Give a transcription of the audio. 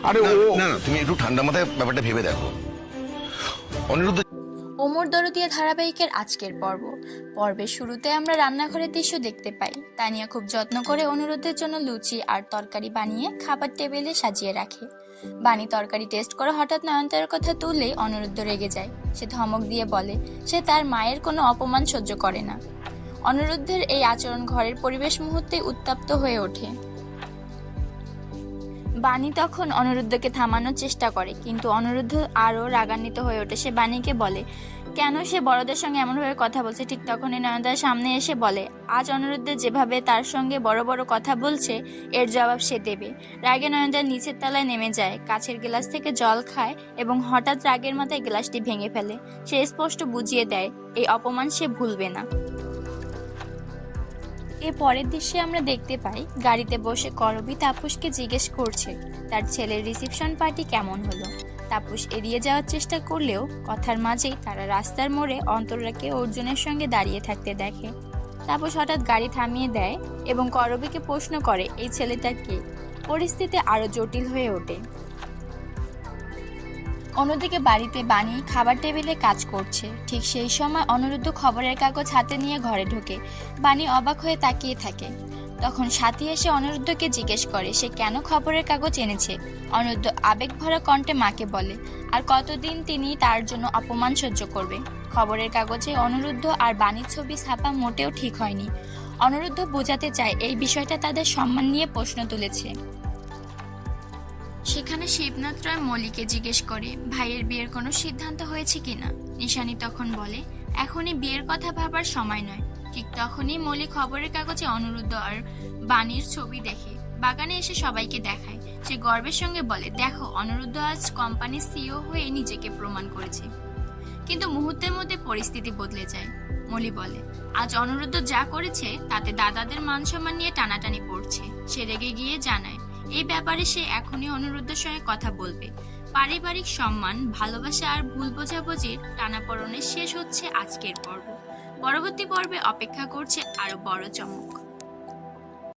আরে না ও না না, তুমি একটু ঠান্ডা মাথায় ব্যাপারটা ভেবে দেখো। অনিরুদ্ধ ওমর দরদিয়া ধারাবাহিকের আজকের পর্বের শুরুতে আমরা রান্নাঘরের দৃশ্য দেখতে পাই। তানিয়া খুব যত্ন করে অনুরোধের জন্য লুচি আর তরকারি বানিয়ে খাবার টেবিলে সাজিয়ে রাখে। বানি তরকারি টেস্ট করে হঠাৎ নয়নতারার কথা তুললেই অনুরোধ রেগে যায়। সে ধমক দিয়ে বলে সে তার মায়ের কোনো অপমান সহ্য করে না। অনুরোধের এই আচরণ ঘরের পরিবেশ মুহূর্তেই উত্তপ্ত হয়ে ওঠে। বানি তখন অনিরুদ্ধকে থামানোর চেষ্টা করে, কিন্তু অনিরুদ্ধ আরও রাগান্বিত হয়ে ওঠে। সে বানিকে বলে কেন সে বড়দের সঙ্গে এমনভাবে কথা বলছে। ঠিক তখনই নয়নতারা সামনে এসে বলে আজ অনিরুদ্ধ যেভাবে তার সঙ্গে বড় বড় কথা বলছে এর জবাব সে দেবে। রাগে নয়নতারা নিচের তলায় নেমে যায়, কাছের গ্লাস থেকে জল খায় এবং হঠাৎ রাগের মাথায় গ্লাসটি ভেঙে ফেলে। সে স্পষ্ট বুঝিয়ে দেয় এই অপমান সে ভুলবে না। এর পরের দৃশ্যে আমরা দেখতে পাই গাড়িতে বসে করবী তাপসকে জিজ্ঞেস করছে তার ছেলের রিসেপশন পার্টি কেমন হলো। তাপস এড়িয়ে যাওয়ার চেষ্টা করলেও কথার মাঝেই তারা রাস্তার মোড়ে অন্তরাকে অর্জুনের সঙ্গে দাঁড়িয়ে থাকতে দেখে। তাপস হঠাৎ গাড়ি থামিয়ে দেয় এবং করবীকে প্রশ্ন করে এই ছেলেটা কে। পরিস্থিতি আরো জটিল হয়ে ওঠে। অন্যদিকে বাড়িতে বানি খাবার টেবিলে কাজ করছে। ঠিক সেই সময় অনিরুদ্ধ খবরের কাগজ হাতে নিয়ে ঘরে ঢোকে। বানি অবাক হয়ে তাকিয়ে থাকে। তখন সাথী এসে অনিরুদ্ধকে জিজ্ঞেস করে সে কেন খবরের কাগজ এনেছে। অনিরুদ্ধ আবেগ ভরা কণ্ঠে মাকে বলে আর কতদিন তিনি তার জন্য অপমান সহ্য করবে। খবরের কাগজে অনিরুদ্ধ আর বাণীর ছবি ছাপা মোটেও ঠিক হয়নি। অনিরুদ্ধ বোঝাতে চায় এই বিষয়টা তাদের সম্মান নিয়ে প্রশ্ন তুলেছে। সেখানে শিবনাথ রায় মল্লিকে জিজ্ঞেস করে ভাইয়ের বিয়ের কোনো সিদ্ধান্ত হয়েছে কিনা। নিশানী তখন বলে এখনই বিয়ের কথা ভাবার সময় নয়। ঠিক তখনই মল্লি খবরের কাগজে অনিরুদ্ধ আর বাণীর ছবি দেখে। বাগানে এসে সবাইকে দেখায়। সে গর্বের সঙ্গে বলে দেখো অনিরুদ্ধ আজ কোম্পানির সিইও হয়ে নিজেকে প্রমাণ করেছে। কিন্তু মুহূর্তের মধ্যে পরিস্থিতি বদলে যায়। মল্লি বলে আজ অনিরুদ্ধ যা করেছে তাতে দাদাদের মান সম্মান নিয়ে টানাটানি পড়ছে। সে রেগে গিয়ে জানায় এই ব্যাপারে সে এখনই অনিরুদ্ধের সঙ্গে কথা বলবে। পারিবারিক সম্মান, ভালোবাসা আর ভুল বোঝাবুঝির টানাপোড়েনের শেষ হচ্ছে আজকের পর্ব। পরবর্তী পর্বে অপেক্ষা করছে আরো বড় চমক।